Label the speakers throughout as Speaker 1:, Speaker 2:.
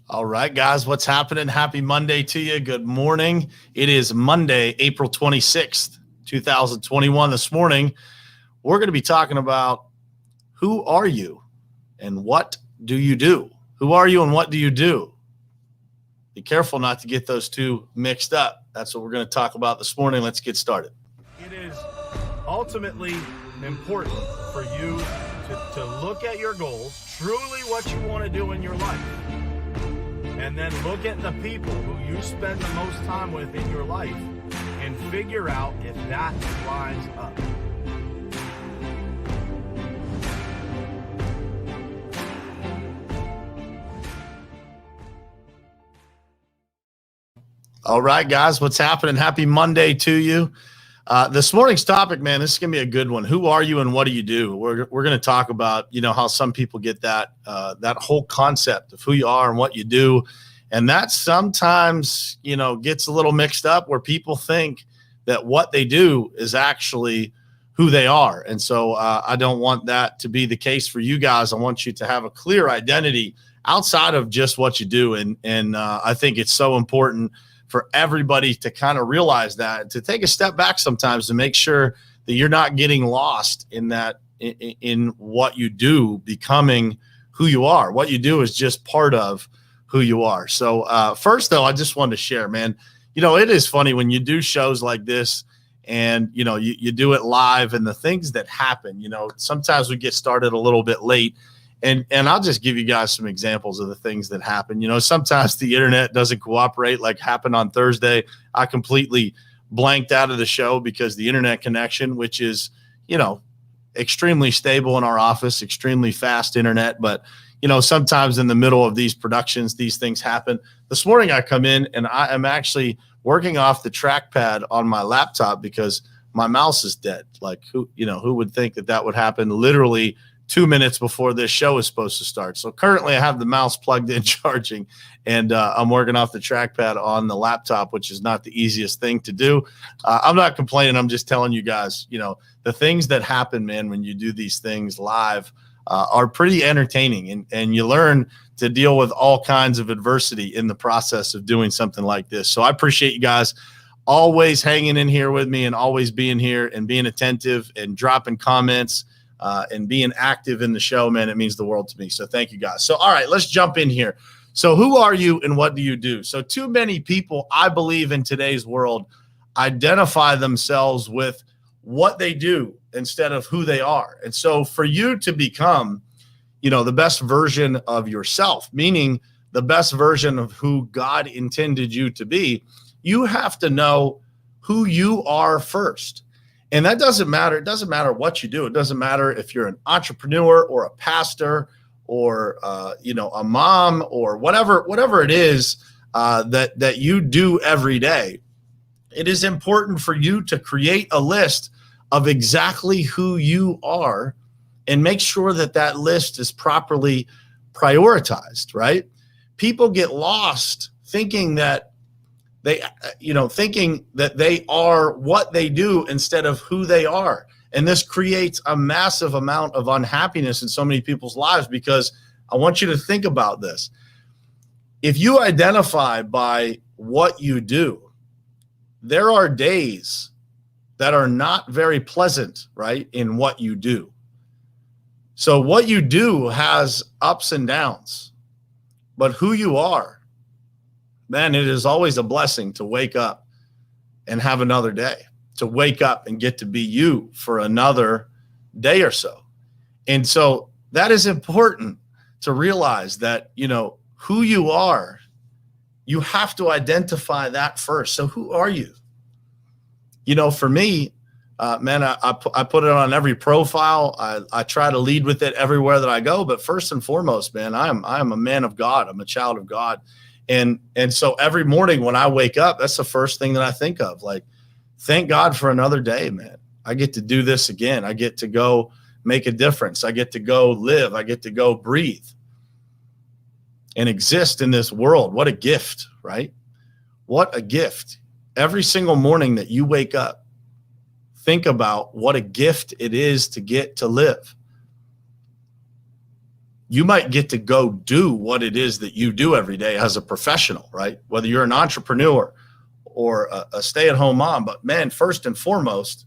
Speaker 1: All right, guys, what's happening? Happy Monday to you. Good morning. It is Monday, April 26th, 2021. This morning, we're going to be talking about who are you and what do you do? Who are you and what do you do? Be careful not to get those two mixed up. That's what we're going to talk about this morning. Let's get started.
Speaker 2: It is ultimately important for you to look at your goals, truly what you want to do in your life, and then look at the people who you spend the most time with in your life and figure out if that lines up.
Speaker 1: All right, guys, what's happening? Happy Monday to you. This morning's topic, man, this is going to be a good one. Who are you and what do you do? We're going to talk about, how some people get that whole concept of who you are and what you do. And that sometimes, gets a little mixed up where people think that what they do is actually who they are. And so I don't want that to be the case for you guys. I want you to have a clear identity outside of just what you do. And I think it's so important for everybody to kind of realize that, to take a step back sometimes to make sure that you're not getting lost in that, in what you do becoming who you are. What you do is just part of who you are. So first, though, I just wanted to share, man, it is funny when you do shows like this and, you do it live and the things that happen, sometimes we get started a little bit late. And I'll just give you guys some examples of the things that happen. Sometimes the internet doesn't cooperate, like happened on Thursday. I completely blanked out of the show because the internet connection, which is, extremely stable in our office, extremely fast internet. But, sometimes in the middle of these productions, these things happen. This morning I come in and I am actually working off the trackpad on my laptop because my mouse is dead. Like who would think that would happen literally 2 minutes before this show is supposed to start. So currently I have the mouse plugged in charging and I'm working off the trackpad on the laptop, which is not the easiest thing to do. I'm not complaining. I'm just telling you guys, the things that happen, man, when you do these things live are pretty entertaining and you learn to deal with all kinds of adversity in the process of doing something like this. So I appreciate you guys always hanging in here with me and always being here and being attentive and dropping comments. And being active in the show, man, it means the world to me. So thank you guys. So, all right, let's jump in here. So who are you and what do you do? So too many people, I believe in today's world, identify themselves with what they do instead of who they are. And so for you to become, the best version of yourself, meaning the best version of who God intended you to be, you have to know who you are first. And that doesn't matter. It doesn't matter what you do. It doesn't matter if you're an entrepreneur or a pastor or, a mom or whatever it is that you do every day. It is important for you to create a list of exactly who you are and make sure that list is properly prioritized, right? People get lost thinking that thinking that they are what they do instead of who they are. And this creates a massive amount of unhappiness in so many people's lives because I want you to think about this. If you identify by what you do, there are days that are not very pleasant, right, in what you do. So what you do has ups and downs, but who you are, man, it is always a blessing to wake up and have another day, to wake up and get to be you for another day or so. And so that is important to realize that, who you are, you have to identify that first. So who are you? For me, man, I put it on every profile. I try to lead with it everywhere that I go. But first and foremost, man, I am a man of God. I'm a child of God. And so every morning when I wake up, that's the first thing that I think of. Like, thank God for another day, man. I get to do this again. I get to go make a difference. I get to go live. I get to go breathe and exist in this world. What a gift, right? What a gift. Every single morning that you wake up, think about what a gift it is to get to live. You might get to go do what it is that you do every day as a professional, right? Whether you're an entrepreneur or a stay-at-home mom. But man, first and foremost,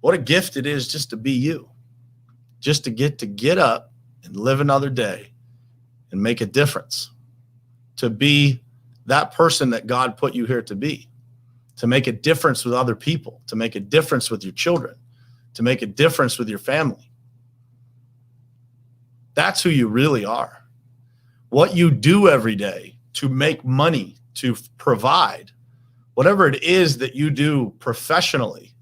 Speaker 1: what a gift it is just to be you, just to get up and live another day and make a difference, to be that person that God put you here to be, to make a difference with other people, to make a difference with your children, to make a difference with your family. That's who you really are. What you do every day to make money, to provide, whatever it is that you do professionally,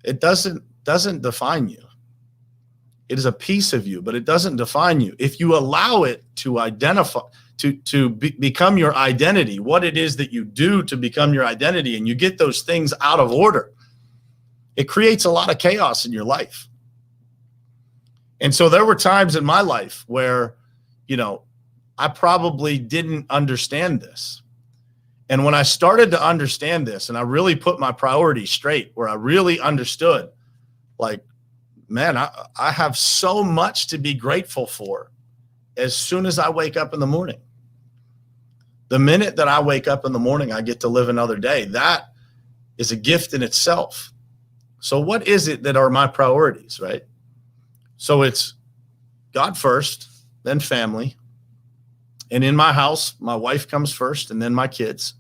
Speaker 1: it doesn't define you. It is a piece of you, but it doesn't define you. If you allow it to identify, become your identity, what it is that you do to become your identity, and you get those things out of order, it creates a lot of chaos in your life. And so there were times in my life where, I probably didn't understand this. And when I started to understand this and I really put my priorities straight, where I really understood, like, man, I have so much to be grateful for as soon as I wake up in the morning. The minute that I wake up in the morning, I get to live another day. That is a gift in itself. So what is it that are my priorities, right? So it's God first, then family. And in my house, my wife comes first and then my kids.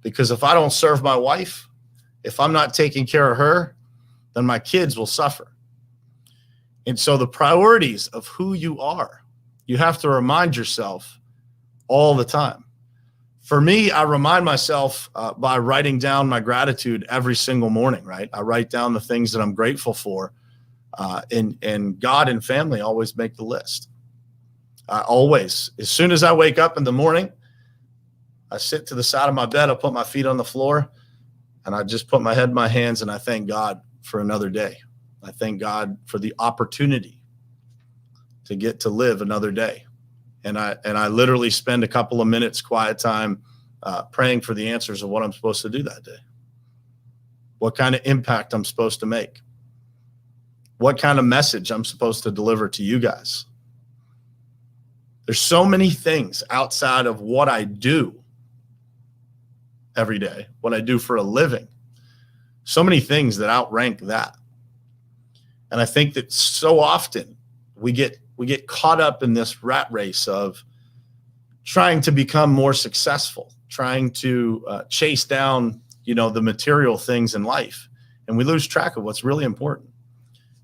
Speaker 1: Because if I don't serve my wife, if I'm not taking care of her, then my kids will suffer. And so the priorities of who you are, you have to remind yourself all the time. For me, I remind myself by writing down my gratitude every single morning, right? I write down the things that I'm grateful for. And God and family always make the list. I always, as soon as I wake up in the morning, I sit to the side of my bed, I put my feet on the floor, and I just put my head in my hands, and I thank God for another day. I thank God for the opportunity to get to live another day. And I literally spend a couple of minutes quiet time praying for the answers of what I'm supposed to do that day, what kind of impact I'm supposed to make, what kind of message I'm supposed to deliver to you guys. There's so many things outside of what I do every day, what I do for a living, so many things that outrank that. And I think that so often we get caught up in this rat race of trying to become more successful, trying to chase down, the material things in life. And we lose track of what's really important.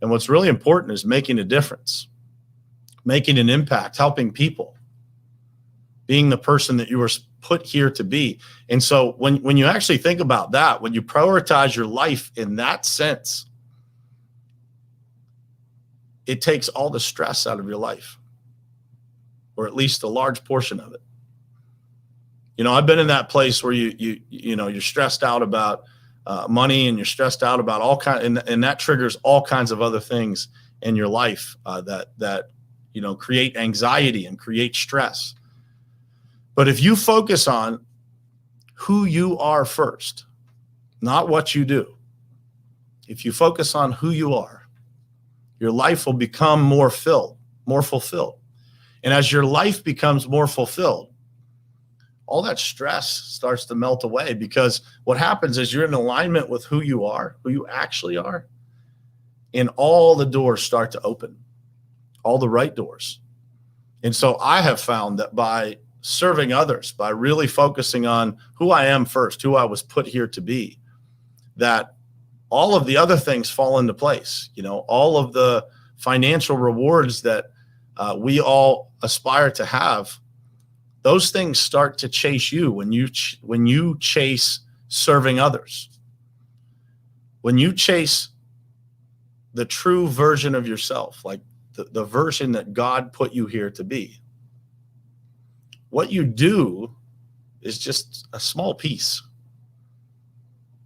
Speaker 1: And what's really important is making a difference, making an impact, helping people, being the person that you were put here to be. And so when you actually think about that, when you prioritize your life in that sense, it takes all the stress out of your life, or at least a large portion of it. I've been in that place where you're stressed out about money, and you're stressed out about all kinds, and that triggers all kinds of other things in your life that create anxiety and create stress. But if you focus on who you are first, not what you do, if you focus on who you are, your life will become more fulfilled. And as your life becomes more fulfilled, all that stress starts to melt away, because what happens is you're in alignment with who you are, who you actually are, and all the doors start to open, all the right doors. And so I have found that by serving others, by really focusing on who I am first, who I was put here to be, that all of the other things fall into place. All of the financial rewards that we all aspire to have, those things start to chase you when you chase serving others. When you chase the true version of yourself, like the version that God put you here to be, what you do is just a small piece.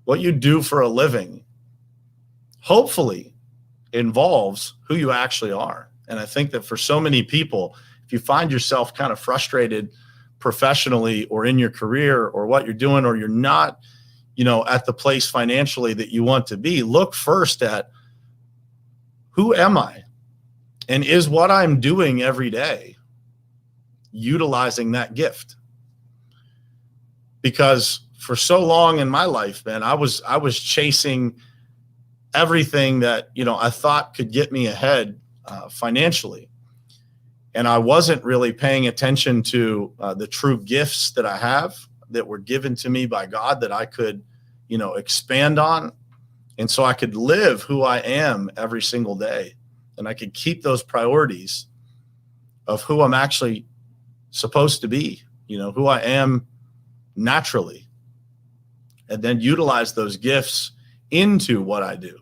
Speaker 1: What you do for a living hopefully involves who you actually are. And I think that for so many people, if you find yourself kind of frustrated professionally or in your career or what you're doing, or you're not, at the place financially that you want to be, look first at, who am I? And is what I'm doing every day utilizing that gift? Because for so long in my life, man, I was chasing everything that, I thought could get me ahead financially. And I wasn't really paying attention to the true gifts that I have that were given to me by God that I could, expand on. And so I could live who I am every single day. And I could keep those priorities of who I'm actually supposed to be, who I am naturally, and then utilize those gifts into what I do.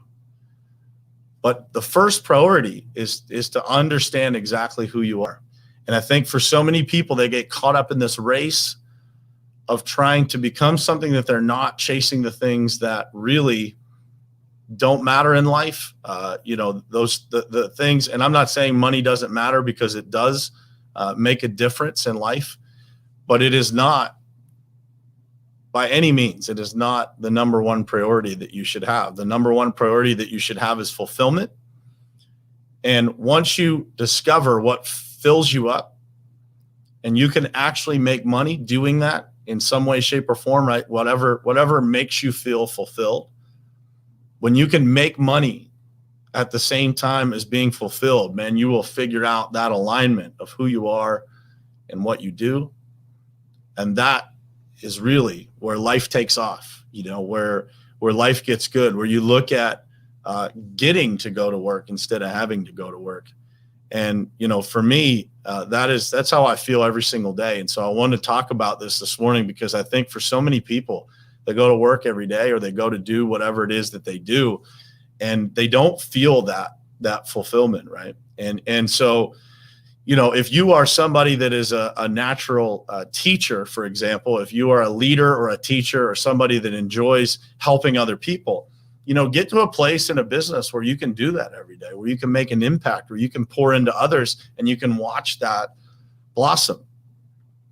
Speaker 1: But the first priority is to understand exactly who you are. And I think for so many people, they get caught up in this race of trying to become something that they're not, chasing the things that really don't matter in life. The things, and I'm not saying money doesn't matter, because it does make a difference in life, but it is not, by any means, it is not the number one priority that you should have. The number one priority that you should have is fulfillment. And once you discover what fills you up, and you can actually make money doing that in some way, shape, or form, right? Whatever makes you feel fulfilled. When you can make money at the same time as being fulfilled, man, you will figure out that alignment of who you are and what you do. And that is really where life takes off, where life gets good, where you look at getting to go to work instead of having to go to work. And, for me, that's how I feel every single day. And so I want to talk about this morning, because I think for so many people, they go to work every day, or they go to do whatever it is that they do, and they don't feel that fulfillment, right? And so, if you are somebody that is a natural teacher, for example, if you are a leader or a teacher or somebody that enjoys helping other people, get to a place in a business where you can do that every day, where you can make an impact, where you can pour into others, and you can watch that blossom.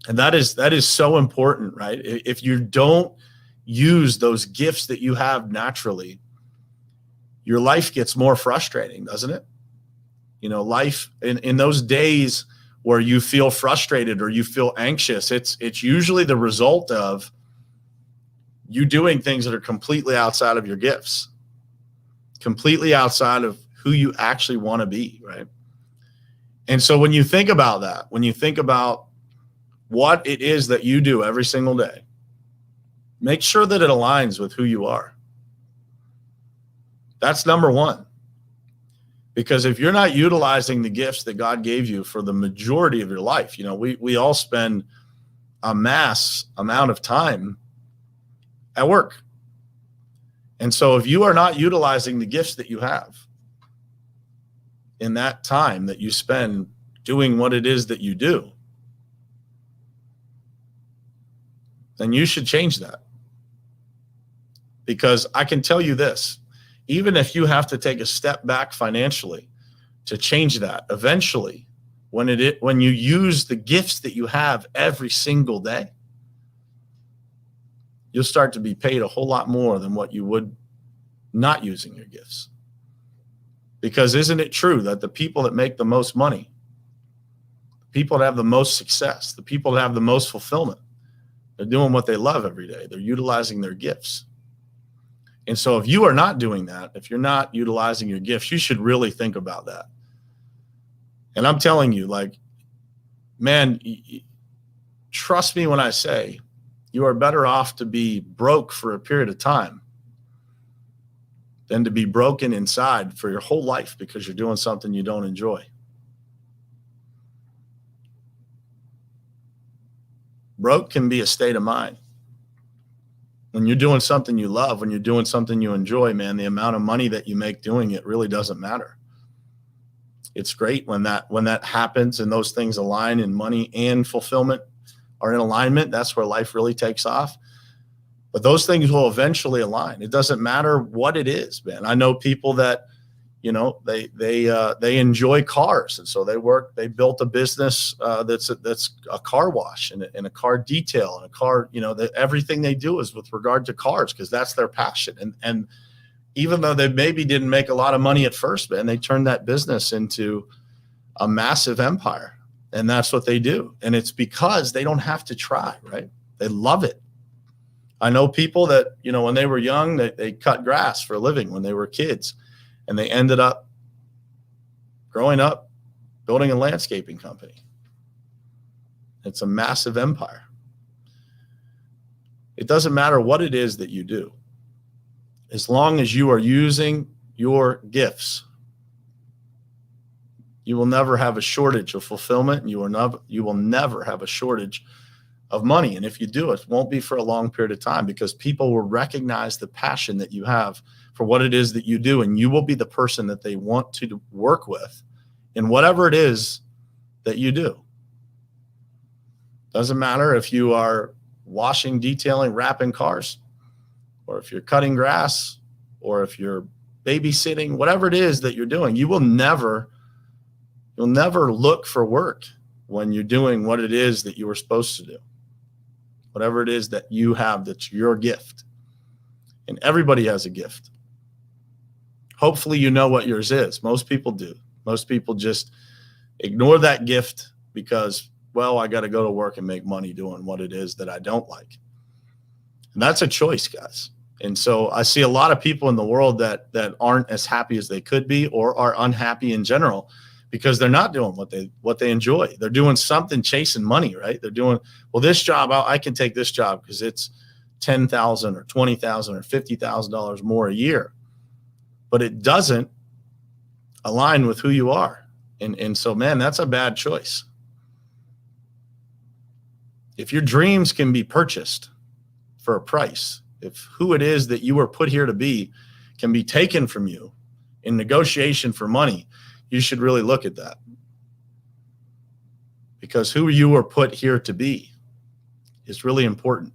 Speaker 1: And that is so important, right? If you don't use those gifts that you have naturally, your life gets more frustrating, doesn't it? Life in those days where you feel frustrated or you feel anxious, it's usually the result of you doing things that are completely outside of your gifts, completely outside of who you actually want to be, right? And so when you think about that, when you think about what it is that you do every single day, make sure that it aligns with who you are. That's number one. Because if you're not utilizing the gifts that God gave you for the majority of your life, we all spend a mass amount of time at work. And so if you are not utilizing the gifts that you have in that time that you spend doing what it is that you do, then you should change that. Because I can tell you this, even if you have to take a step back financially to change that, eventually, when you use the gifts that you have every single day, you'll start to be paid a whole lot more than what you would not using your gifts. Because isn't it true that the people that make the most money, the people that have the most success, the people that have the most fulfillment, they're doing what they love every day. They're utilizing their gifts. And so if you are not doing that, if you're not utilizing your gifts, you should really think about that. And I'm telling you, man, trust me when I say you are better off to be broke for a period of time than to be broken inside for your whole life because you're doing something you don't enjoy. Broke can be a state of mind. When you're doing something you love, when you're doing something you enjoy, man, the amount of money that you make doing it really doesn't matter. It's great when that happens and those things align, and money and fulfillment are in alignment. That's where life really takes off. But those things will eventually align. It doesn't matter what it is, man. I know people that, they enjoy cars, and so they built a business that's a car wash and a car detail and a car. Everything they do is with regard to cars because that's their passion. And even though they maybe didn't make a lot of money at first, man, they turned that business into a massive empire. And that's what they do. And it's because they don't have to try, right? They love it. I know people that, when they were young, they cut grass for a living when they were kids, and they ended up growing up building a landscaping company. It's a massive empire. It doesn't matter what it is that you do. As long as you are using your gifts, you will never have a shortage of fulfillment, and you will never have a shortage of money. And if you do, it won't be for a long period of time, because people will recognize the passion that you have for what it is that you do, and you will be the person that they want to work with in whatever it is that you do. Doesn't matter if you are washing, detailing, wrapping cars, or if you're cutting grass, or if you're babysitting, whatever it is that you're doing, you'll never look for work when you're doing what it is that you were supposed to do. Whatever it is that you have, that's your gift. And everybody has a gift. Hopefully you know what yours is. Most people do. Most people just ignore that gift because, well, I got to go to work and make money doing what it is that I don't like. And that's a choice, guys. And so I see a lot of people in the world that aren't as happy as they could be, or are unhappy in general, because they're not doing what they enjoy. They're doing something chasing money, right? They're doing, well, this job, I can take this job because it's $10,000 or $20,000 or $50,000 more a year, but it doesn't align with who you are. And so, man, that's a bad choice. If your dreams can be purchased for a price, if who it is that you were put here to be can be taken from you in negotiation for money, you should really look at that. Because who you were put here to be is really important.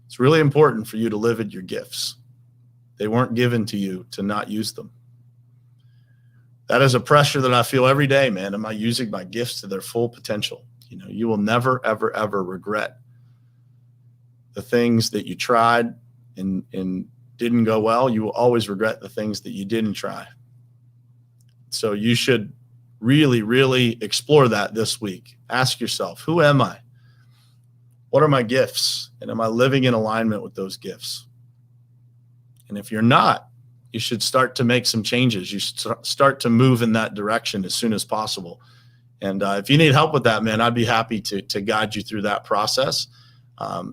Speaker 1: It's really important for you to live at your gifts. They weren't given to you to not use them. That is a pressure that I feel every day, man. Am I using my gifts to their full potential? You will never, ever, ever regret the things that you tried and didn't go well. You will always regret the things that you didn't try. So you should really, really explore that this week. Ask yourself, who am I? What are my gifts? And am I living in alignment with those gifts? And if you're not, you should start to make some changes. You should start to move in that direction as soon as possible. And if you need help with that, man, I'd be happy to guide you through that process.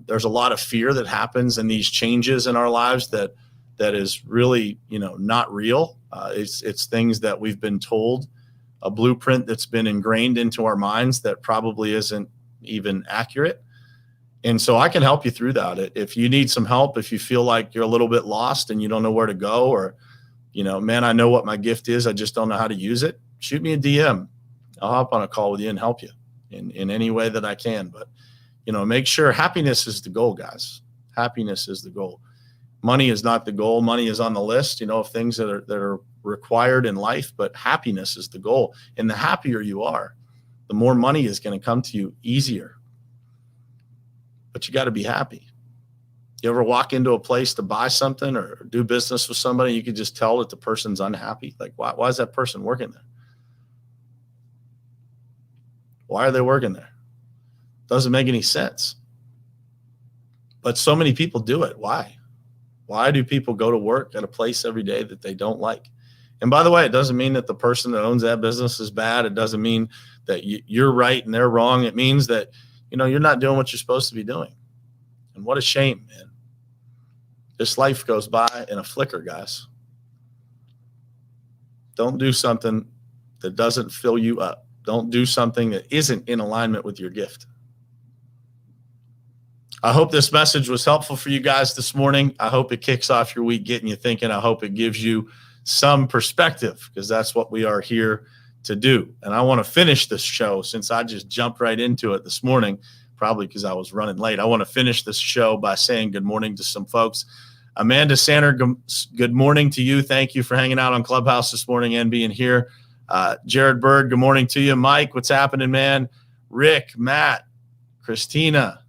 Speaker 1: There's a lot of fear that happens in these changes in our lives that is really, not real. It's things that we've been told, a blueprint that's been ingrained into our minds that probably isn't even accurate. And so I can help you through that. If you need some help, if you feel like you're a little bit lost and you don't know where to go, or, man, I know what my gift is, I just don't know how to use it, shoot me a DM. I'll hop on a call with you and help you in any way that I can. But, make sure happiness is the goal, guys. Happiness is the goal. Money is not the goal. Money is on the list, of things that are required in life, but happiness is the goal. And the happier you are, the more money is going to come to you easier. But you got to be happy. You ever walk into a place to buy something or do business with somebody, you can just tell that the person's unhappy? Like, why is that person working there? Why are they working there? Doesn't make any sense. But so many people do it. Why? Why do people go to work at a place every day that they don't like? And by the way, it doesn't mean that the person that owns that business is bad. It doesn't mean that you're right and they're wrong. It means that, you're not doing what you're supposed to be doing. And what a shame, man. This life goes by in a flicker, guys. Don't do something that doesn't fill you up. Don't do something that isn't in alignment with your gift. I hope this message was helpful for you guys this morning. I hope it kicks off your week, getting you thinking. I hope it gives you some perspective, because that's what we are here to do. And I want to finish this show, since I just jumped right into it this morning, probably because I was running late. I want to finish this show by saying good morning to some folks. Amanda Sander, good morning to you. Thank you for hanging out on Clubhouse this morning and being here. Jared Berg, good morning to you. Mike, what's happening, man? Rick, Matt, Christina,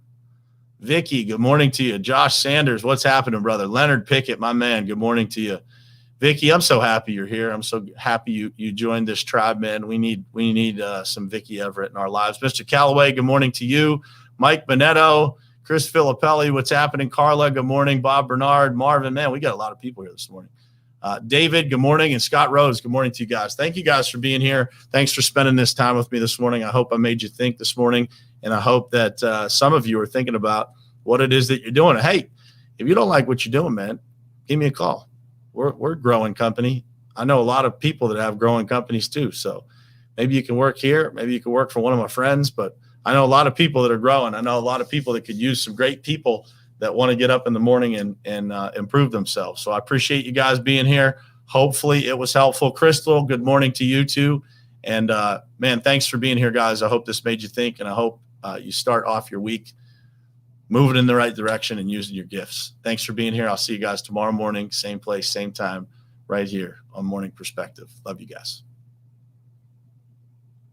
Speaker 1: Vicky, good morning to you. Josh Sanders, what's happening, brother? Leonard Pickett, my man, good morning to you. Vicky, I'm so happy you're here. I'm so happy you joined this tribe, man. We need some Vicky Everett in our lives. Mr. Callaway, good morning to you. Mike Bonetto, Chris Filippelli, what's happening? Carla, good morning. Bob Bernard, Marvin, man, we got a lot of people here this morning. David, good morning. And Scott Rose, good morning to you guys. Thank you guys for being here. Thanks for spending this time with me this morning. I hope I made you think this morning, and I hope that some of you are thinking about what it is that you're doing. Hey, if you don't like what you're doing, man, give me a call. We're a growing company. I know a lot of people that have growing companies too. So maybe you can work here. Maybe you can work for one of my friends. But I know a lot of people that are growing. I know a lot of people that could use some great people that want to get up in the morning and improve themselves. So I appreciate you guys being here. Hopefully it was helpful. Crystal, good morning to you too. And man, thanks for being here, guys. I hope this made you think, and I hope you start off your week moving in the right direction and using your gifts. Thanks for being here. I'll see you guys tomorrow morning, same place, same time, right here on Morning Perspective. Love you guys.